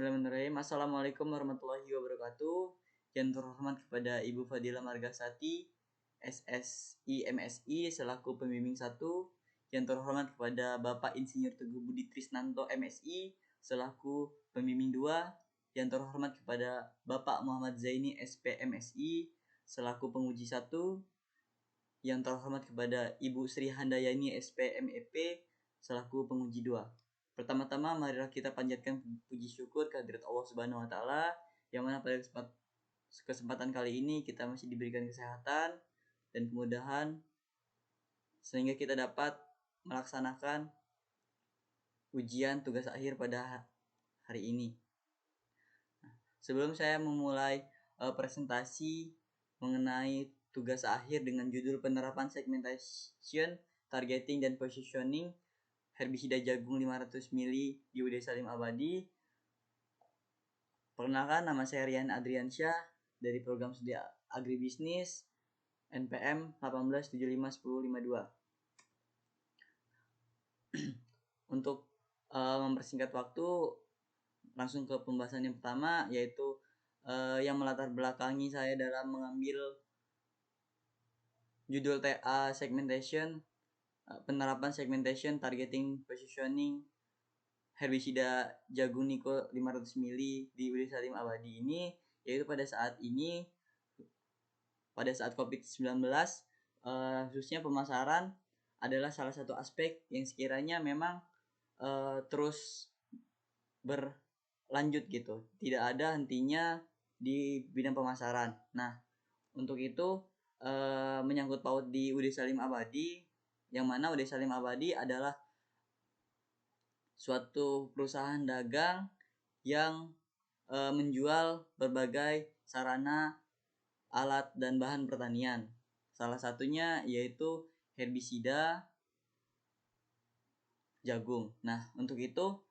Bismillahirrahmanirrahim. Assalamualaikum warahmatullahi wabarakatuh. Yang terhormat kepada Ibu Fadila Margasati, SSI MSI selaku pembimbing 1. Yang terhormat kepada Bapak Insinyur Teguh Budi Trisnanto MSI selaku pembimbing 2. Yang terhormat kepada Bapak Muhammad Zaini SP MSI selaku penguji 1. Yang terhormat kepada Ibu Sri Handayani SP MEP selaku penguji 2. Pertama-tama marilah kita panjatkan puji syukur kehadirat Allah Subhanahu wa taala yang mana pada kesempatan kali ini kita masih diberikan kesehatan dan kemudahan sehingga kita dapat melaksanakan ujian tugas akhir pada hari ini. Sebelum saya memulai presentasi mengenai tugas akhir dengan judul penerapan segmentation, targeting dan positioning herbisida jagung 500 ml di UD Salim Abadi. Perkenalkan, nama saya Rian Adriansyah dari program studi agribisnis NPM 1875152. Untuk mempersingkat waktu, langsung ke pembahasan yang pertama, yaitu yang melatar belakangi saya dalam mengambil judul TA segmentation, penerapan segmentation, targeting, positioning herbisida jagung Niko 500 ml di UD Salim Abadi ini, yaitu pada saat COVID-19 khususnya pemasaran adalah salah satu aspek yang sekiranya memang terus berlanjut gitu, tidak ada hentinya di bidang pemasaran. Nah, untuk itu menyangkut paut di UD Salim Abadi, yang mana UD Salim Abadi adalah suatu perusahaan dagang yang menjual berbagai sarana, alat, dan bahan pertanian. Salah satunya yaitu herbisida jagung. Nah, untuk itu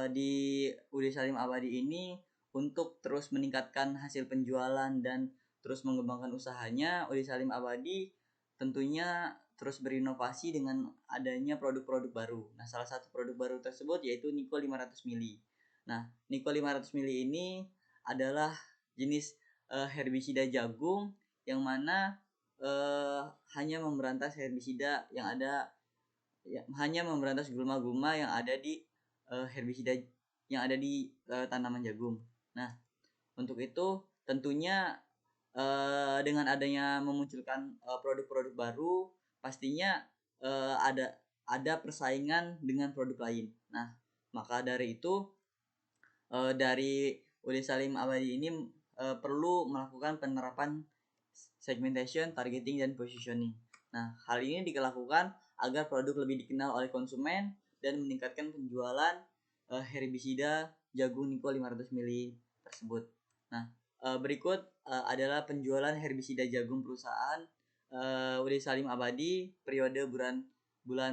di UD Salim Abadi ini untuk terus meningkatkan hasil penjualan dan terus mengembangkan usahanya, UD Salim Abadi tentunya terus berinovasi dengan adanya produk-produk baru. Nah, salah satu produk baru tersebut yaitu Niko 500 ml. Nah, Niko 500 ml ini adalah jenis herbisida jagung yang mana hanya memberantas herbisida yang ada hanya memberantas gulma-gulma yang ada di herbisida yang ada di tanaman jagung. Nah, untuk itu tentunya dengan adanya memunculkan produk-produk baru, pastinya ada persaingan dengan produk lain. Nah, maka dari itu dari UD Salim Abadi ini perlu melakukan penerapan segmentation, targeting, dan positioning. Nah, hal ini dilakukan agar produk lebih dikenal oleh konsumen dan meningkatkan penjualan herbisida jagung Niko 500 ml tersebut. Nah, berikut adalah penjualan herbisida jagung perusahaan UD Salim Abadi periode bulan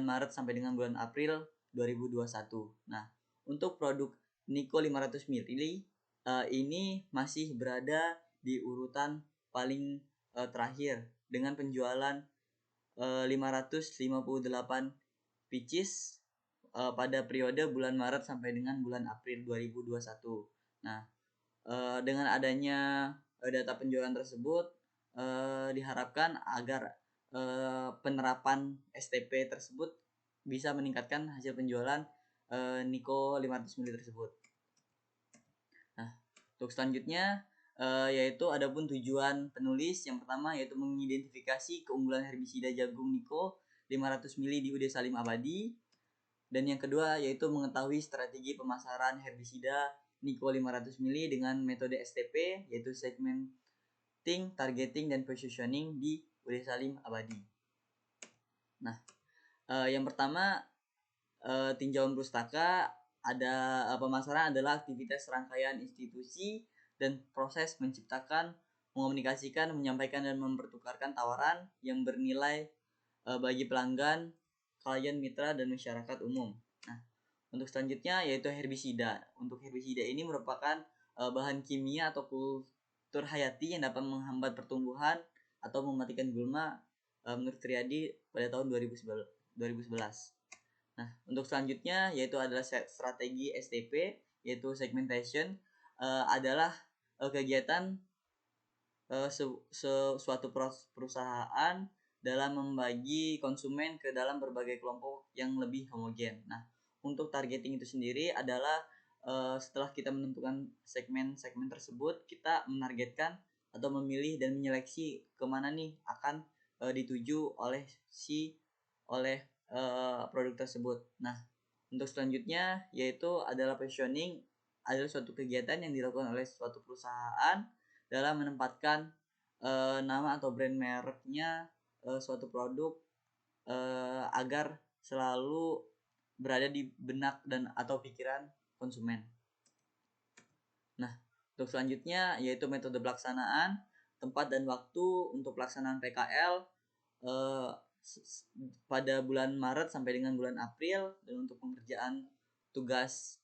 Maret sampai dengan bulan April 2021. Nah, untuk produk Niko 500 ml ini masih berada di urutan paling terakhir dengan penjualan 558 pieces pada periode bulan Maret sampai dengan bulan April 2021. Nah, dengan adanya data penjualan tersebut diharapkan agar penerapan STP tersebut bisa meningkatkan hasil penjualan Niko 500 ml tersebut. Nah, untuk selanjutnya yaitu adapun tujuan penulis. Yang pertama yaitu mengidentifikasi keunggulan herbisida jagung Niko 500 ml di UD Salim Abadi. Dan yang kedua yaitu mengetahui strategi pemasaran herbisida Niko 500 ml dengan metode STP, yaitu segmenting, targeting, dan positioning di UD Salim Abadi. Nah, yang pertama tinjauan pustaka ada pemasaran adalah aktivitas rangkaian institusi dan proses menciptakan, mengomunikasikan, menyampaikan, dan mempertukarkan tawaran yang bernilai bagi pelanggan, klien, mitra, dan masyarakat umum. Nah, untuk selanjutnya yaitu herbisida. Untuk herbisida ini merupakan bahan kimia atau kultur hayati yang dapat menghambat pertumbuhan atau mematikan gulma menurut Triadi pada tahun 2011. Nah, untuk selanjutnya yaitu adalah strategi STP, yaitu segmentation, adalah kegiatan suatu perusahaan dalam membagi konsumen ke dalam berbagai kelompok yang lebih homogen. Nah, untuk targeting itu sendiri adalah setelah kita menentukan segmen-segmen tersebut, kita menargetkan atau memilih dan menyeleksi kemana nih akan dituju oleh produk tersebut. Nah, untuk selanjutnya yaitu adalah positioning, adalah suatu kegiatan yang dilakukan oleh suatu perusahaan dalam menempatkan nama atau brand mereknya suatu produk agar selalu berada di benak dan atau pikiran konsumen. Nah, untuk selanjutnya yaitu metode pelaksanaan, tempat dan waktu untuk pelaksanaan PKL pada bulan Maret sampai dengan bulan April, dan untuk pengerjaan tugas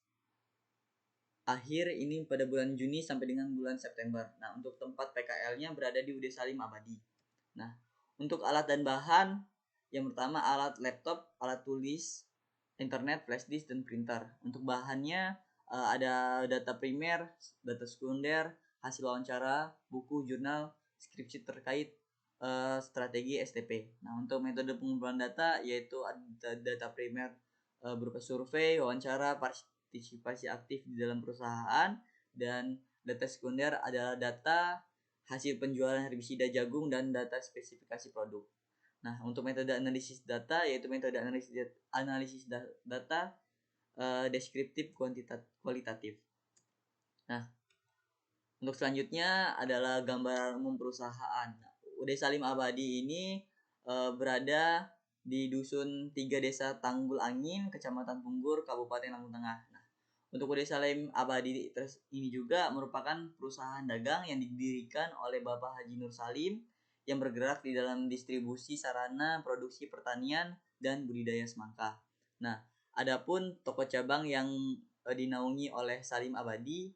akhir ini pada bulan Juni sampai dengan bulan September. Nah, untuk tempat PKL-nya berada di UD Salim Abadi. Nah, untuk alat dan bahan, yang pertama alat laptop, alat tulis, internet, flash disk, dan printer. Untuk bahannya ada data primer, data sekunder, hasil wawancara, buku, jurnal, skripsi terkait strategi STP. Nah, untuk metode pengumpulan data yaitu ada data primer berupa survei, wawancara, partisipasi aktif di dalam perusahaan, dan data sekunder adalah data hasil penjualan herbisida jagung dan data spesifikasi produk. Nah, untuk metode analisis data yaitu metode analisis data deskriptif kualitatif. Nah, untuk selanjutnya adalah gambaran umum perusahaan. UD Salim Abadi ini berada di Dusun 3 Desa Tanggul Angin, Kecamatan Punggur, Kabupaten Lampung Tengah. Nah, untuk UD Salim Abadi ini juga merupakan perusahaan dagang yang didirikan oleh Bapak Haji Nur Salim yang bergerak di dalam distribusi sarana produksi pertanian dan budidaya semangka. Nah, adapun toko cabang yang dinaungi oleh Salim Abadi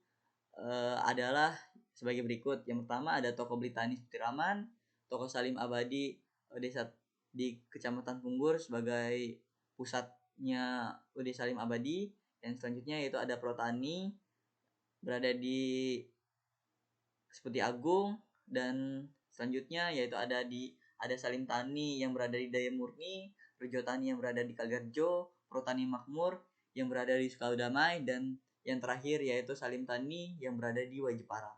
adalah sebagai berikut. Yang pertama ada toko Blitani Sutiraman, toko Salim Abadi desa di Kecamatan Punggur sebagai pusatnya UD Salim Abadi. Yang selanjutnya yaitu ada Protani berada di Seperti Agung, dan selanjutnya yaitu ada Salim Tani yang berada di Daya Murni, Rejo Tani yang berada di Kaligarjo, Protani Makmur yang berada di Sukadamai, dan yang terakhir yaitu Salim Tani yang berada di Wajipara.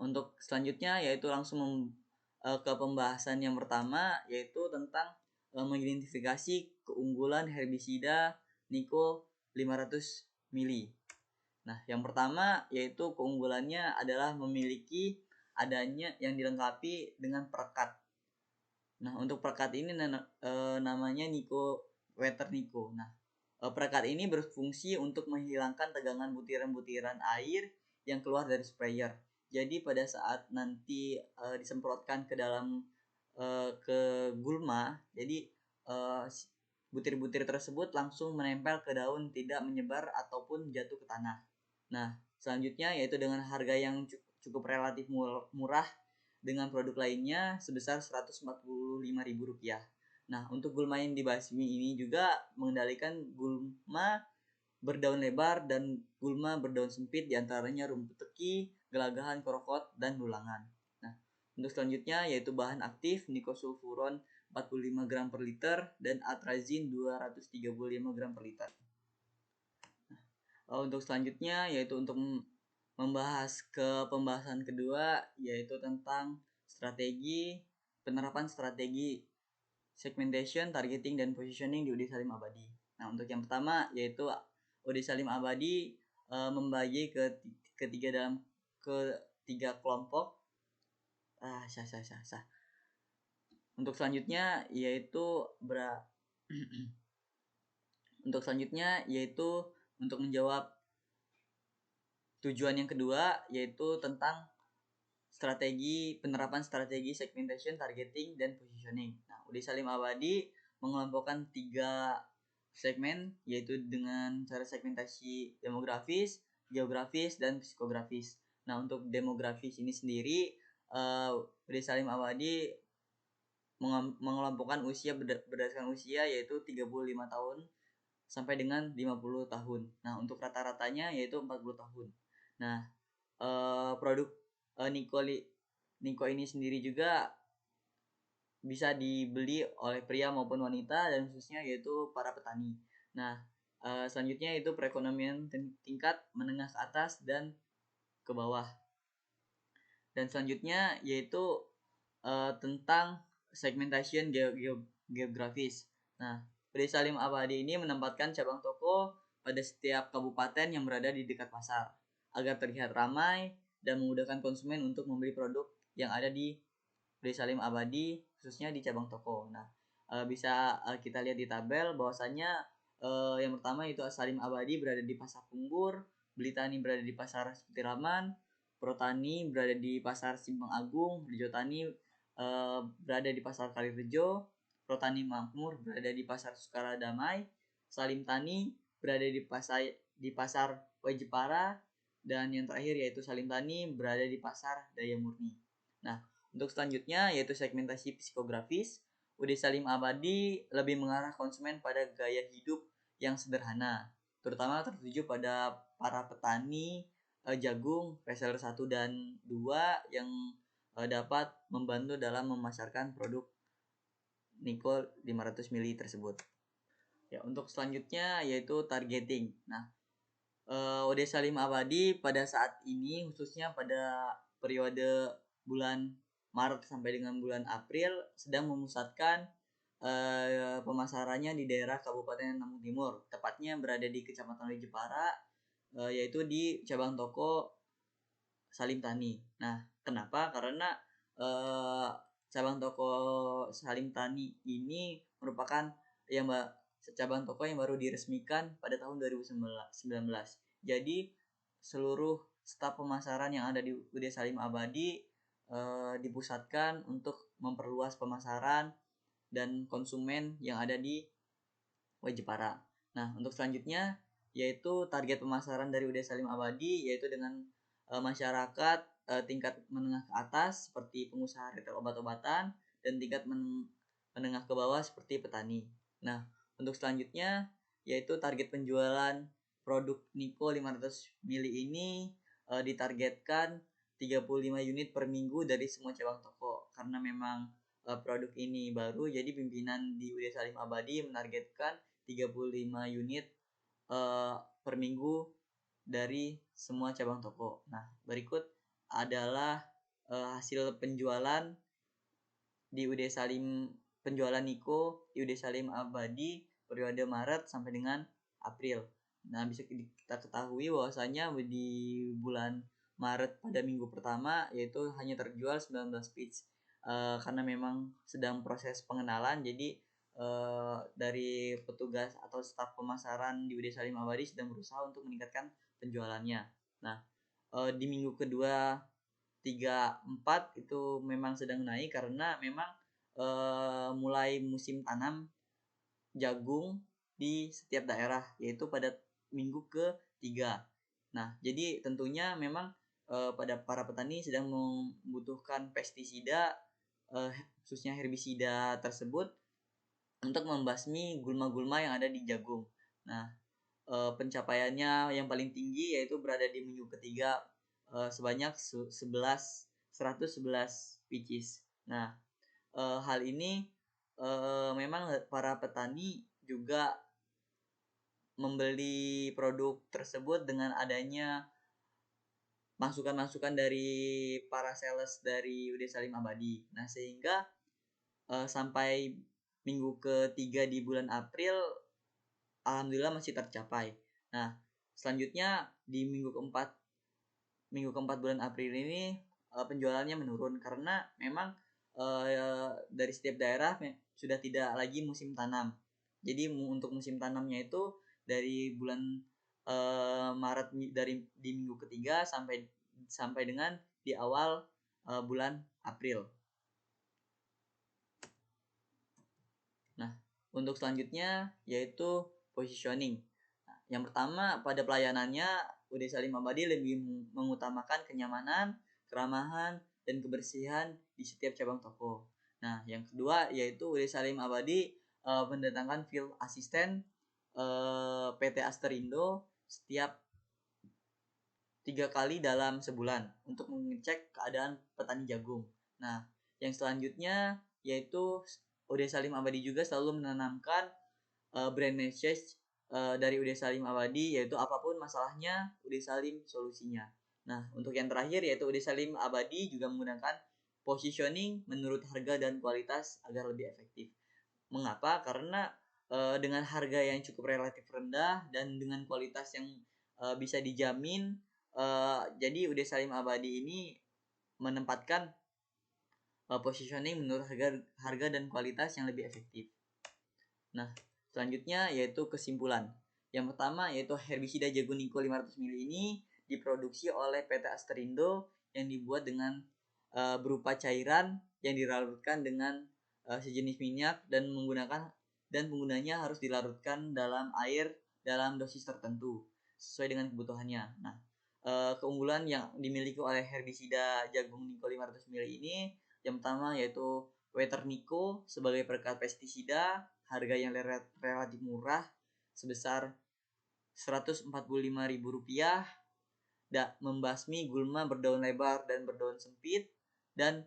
Untuk selanjutnya yaitu langsung ke pembahasan yang pertama, yaitu tentang mengidentifikasi keunggulan herbisida Niko 500 mili. Nah, yang pertama yaitu keunggulannya adalah memiliki adanya yang dilengkapi dengan perekat. Nah, untuk perekat ini namanya Niko Wetter Niko. Nah, perekat ini berfungsi untuk menghilangkan tegangan butiran-butiran air yang keluar dari sprayer. Jadi pada saat nanti disemprotkan ke dalam ke gulma, jadi butir-butir tersebut langsung menempel ke daun, tidak menyebar ataupun jatuh ke tanah. Nah, selanjutnya yaitu dengan harga yang cukup relatif murah dengan produk lainnya sebesar Rp145.000. Nah, untuk gulma yang dibasmi ini juga mengendalikan gulma berdaun lebar dan gulma berdaun sempit, diantaranya rumput teki, gelagahan, krokot, dan dulangan. Nah, untuk selanjutnya yaitu bahan aktif nikosulfuron 45 gram per liter dan atrazin 235 gram per liter. Nah, untuk selanjutnya yaitu untuk membahas ke pembahasan kedua yaitu tentang penerapan strategi segmentation, targeting, dan positioning di UD Salim Abadi. Nah, untuk yang pertama yaitu UD Salim Abadi membagi ketiga kelompok. Untuk selanjutnya yaitu untuk menjawab tujuan yang kedua yaitu tentang penerapan strategi segmentation, targeting, dan positioning. Nah, UD Salim Abadi mengelompokkan 3 segmen yaitu dengan cara segmentasi demografis, geografis, dan psikografis. Nah, untuk demografis ini sendiri UD Salim Abadi mengelompokkan usia berdasarkan usia, yaitu 35 tahun sampai dengan 50 tahun. Nah, untuk rata-ratanya yaitu 40 tahun. Nah, produk Niko ini sendiri juga bisa dibeli oleh pria maupun wanita, dan khususnya yaitu para petani. Nah, selanjutnya itu perekonomian tingkat menengah ke atas dan ke bawah. Dan selanjutnya yaitu tentang segmentation geografis. Nah, Budi Salim Abadi ini menempatkan cabang toko pada setiap kabupaten yang berada di dekat pasar agar terlihat ramai dan memudahkan konsumen untuk membeli produk yang ada di Budi Salim Abadi, khususnya di cabang toko. Nah, bisa kita lihat di tabel bahwasannya yang pertama itu Salim Abadi berada di Pasar Punggur, Beli Tani berada di Pasar Septiraman, Protani berada di Pasar Simpang Agung, Rejo Tani berada di Pasar Kalirejo, Protani Makmur berada di Pasar Sukaradamai, Salim Tani berada di Pasar Wajipara, dan yang terakhir yaitu Salim Tani berada di Pasar Daya Murni. Nah, untuk selanjutnya yaitu segmentasi psikografis, Ud Salim Abadi lebih mengarah konsumen pada gaya hidup yang sederhana, terutama tertuju pada para petani jagung reseller 1 dan 2 yang dapat membantu dalam memasarkan produk Niko 500 ml tersebut. Ya, untuk selanjutnya yaitu targeting. Nah, Ud Salim Abadi pada saat ini, khususnya pada periode bulan Maret sampai dengan bulan April, sedang memusatkan pemasarannya di daerah Kabupaten Lampung Timur, tepatnya berada di Kecamatan Jepara, yaitu di cabang toko Salim Tani. Nah, kenapa? Karena cabang toko Salim Tani ini merupakan cabang toko yang baru diresmikan pada tahun 2019. Jadi seluruh staf pemasaran yang ada di UD Salim Abadi dipusatkan untuk memperluas pemasaran dan konsumen yang ada di Wajipara. Nah, untuk selanjutnya yaitu target pemasaran dari UD Salim Abadi yaitu dengan masyarakat tingkat menengah ke atas seperti pengusaha retail obat-obatan, dan tingkat menengah ke bawah seperti petani. Nah, untuk selanjutnya yaitu target penjualan produk Niko 500 ml ini ditargetkan 35 unit per minggu dari semua cabang toko. Karena memang produk ini baru, jadi pimpinan di UD Salim Abadi menargetkan 35 unit per minggu dari semua cabang toko. Nah, berikut adalah hasil penjualan di UD Salim, penjualan Niko di UD Salim Abadi periode Maret sampai dengan April. Nah, bisa kita ketahui bahwasanya di bulan Maret pada minggu pertama yaitu hanya terjual 19 piece. Karena memang sedang proses pengenalan, jadi dari petugas atau staf pemasaran di UD Salim Abadi sedang berusaha untuk meningkatkan penjualannya. Nah, di minggu kedua 3, 4 itu memang sedang naik karena memang mulai musim tanam jagung di setiap daerah, yaitu pada minggu ke-3. Nah, jadi tentunya memang pada para petani sedang membutuhkan pestisida, khususnya herbisida tersebut untuk membasmi gulma-gulma yang ada di jagung. Nah, pencapaiannya yang paling tinggi yaitu berada di minggu ketiga sebanyak 111 pieces. Nah, hal ini memang para petani juga membeli produk tersebut dengan adanya masukan-masukan dari para sales dari UD Salim Abadi. Nah, sehingga sampai minggu ketiga di bulan April alhamdulillah masih tercapai. Nah, selanjutnya di minggu keempat bulan April ini penjualannya menurun karena memang dari setiap daerah sudah tidak lagi musim tanam. Jadi untuk musim tanamnya itu dari bulan Maret di minggu ketiga sampai dengan di awal bulan April. Nah, untuk selanjutnya yaitu positioning. Nah, yang pertama pada pelayanannya UD Salim Abadi lebih mengutamakan kenyamanan, keramahan, dan kebersihan di setiap cabang toko. Nah, yang kedua yaitu Ud Salim Abadi mendatangkan field assistant PT Asterindo setiap 3 kali dalam sebulan untuk mengecek keadaan petani jagung. Nah, yang selanjutnya yaitu Ud Salim Abadi juga selalu menanamkan brand message dari Ud Salim Abadi, yaitu apapun masalahnya Ud Salim solusinya. Nah, untuk yang terakhir yaitu Ud Salim Abadi juga menggunakan positioning menurut harga dan kualitas agar lebih efektif. Mengapa? Karena dengan harga yang cukup relatif rendah dan dengan kualitas yang bisa dijamin, jadi Ud Salim Abadi ini menempatkan positioning menurut harga dan kualitas yang lebih efektif. Nah, selanjutnya yaitu kesimpulan. Yang pertama yaitu herbisida jagung Niko 500 ml ini diproduksi oleh PT Asterindo yang dibuat dengan berupa cairan yang dilarutkan dengan sejenis minyak dan penggunanya harus dilarutkan dalam air dalam dosis tertentu sesuai dengan kebutuhannya. Nah, keunggulan yang dimiliki oleh herbisida jagung Niko 500 ml ini yang pertama yaitu Wetter Niko sebagai perekat pestisida, harga yang relatif murah sebesar Rp145.000, membasmi gulma berdaun lebar dan berdaun sempit, dan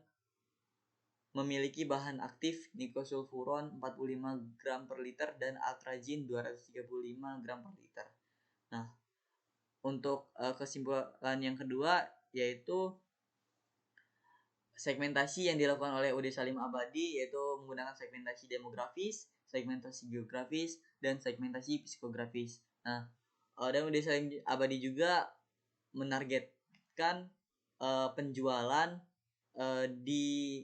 memiliki bahan aktif nikosulfuron 45 gram per liter dan atrazin 235 gram per liter. Nah, untuk kesimpulan yang kedua yaitu segmentasi yang dilakukan oleh Ud Salim Abadi yaitu menggunakan segmentasi demografis, segmentasi geografis, dan segmentasi psikografis. Nah, dan Ud Salim Abadi juga menargetkan penjualan di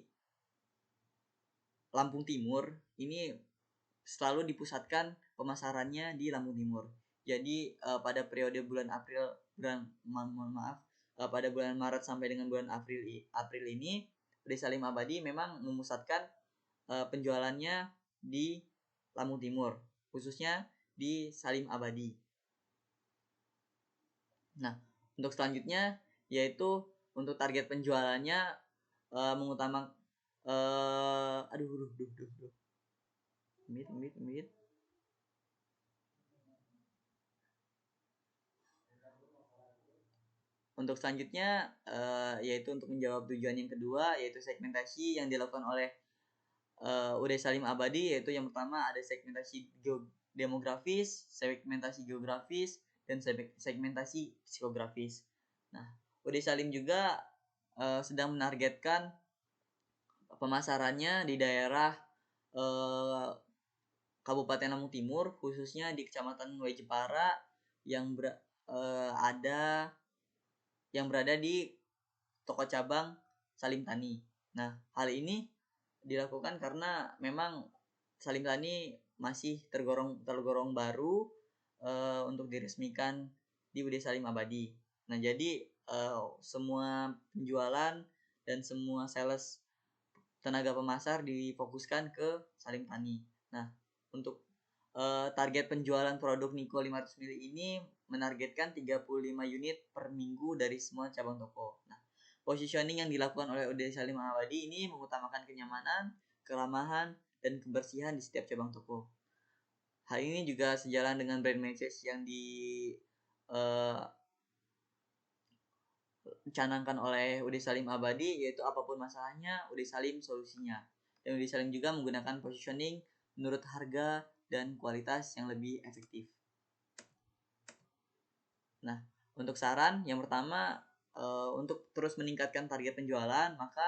Lampung Timur ini selalu dipusatkan pemasarannya di Lampung Timur. Jadi pada periode bulan pada bulan Maret sampai dengan bulan April ini Ud Salim Abadi memang memusatkan penjualannya di Lampung Timur, khususnya di Salim Abadi. Nah, untuk selanjutnya yaitu untuk target penjualannya mengutamakan Untuk selanjutnya yaitu untuk menjawab tujuan yang kedua yaitu segmentasi yang dilakukan oleh Ud Salim Abadi, yaitu yang pertama ada segmentasi demografis, segmentasi geografis, dan segmentasi psikografis. Nah, Ud Salim juga sedang menargetkan pemasarannya di daerah Kabupaten Lampung Timur, khususnya di Kecamatan Way Jepara yang berada di toko cabang Salim Tani. Nah, hal ini dilakukan karena memang Salim Tani masih tergolong baru untuk diresmikan di Ud Salim Abadi. Nah, jadi semua penjualan dan semua sales tenaga pemasar difokuskan ke Salim Tani. Nah, untuk target penjualan produk Niko 500 ml ini menargetkan 35 unit per minggu dari semua cabang toko. Nah, positioning yang dilakukan oleh Ud Salim Abadi ini mengutamakan kenyamanan, keramahan, dan kebersihan di setiap cabang toko. Hal ini juga sejalan dengan brand message yang dicanangkan oleh Ud Salim Abadi, yaitu apapun masalahnya, Ud Salim solusinya. Dan Ud Salim juga menggunakan positioning menurut harga dan kualitas yang lebih efektif. Nah, untuk saran yang pertama untuk terus meningkatkan target penjualan, maka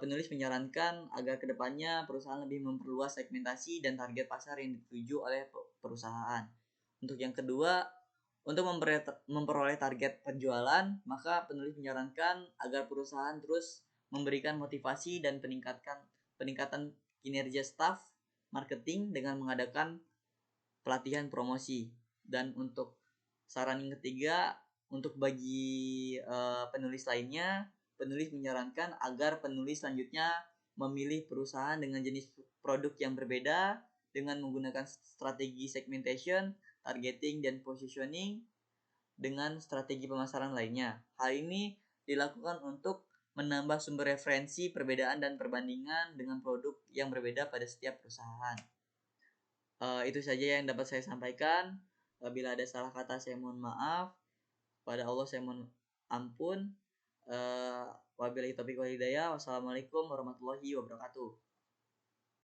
penulis menyarankan agar kedepannya perusahaan lebih memperluas segmentasi dan target pasar yang dituju oleh perusahaan. Untuk yang kedua, untuk memperoleh target penjualan, maka penulis menyarankan agar perusahaan terus memberikan motivasi dan peningkatan kinerja staf marketing dengan mengadakan pelatihan promosi. Dan untuk saran yang ketiga, untuk bagi penulis lainnya, penulis menyarankan agar penulis selanjutnya memilih perusahaan dengan jenis produk yang berbeda dengan menggunakan strategi segmentation, targeting, dan positioning dengan strategi pemasaran lainnya. Hal ini dilakukan untuk menambah sumber referensi, perbedaan dan perbandingan dengan produk yang berbeda pada setiap perusahaan. Itu saja yang dapat saya sampaikan. Bila ada salah kata saya mohon maaf. Pada Allah saya mohon ampun. Wabillahi taufiq wal hidayah. Wassalamualaikum warahmatullahi wabarakatuh.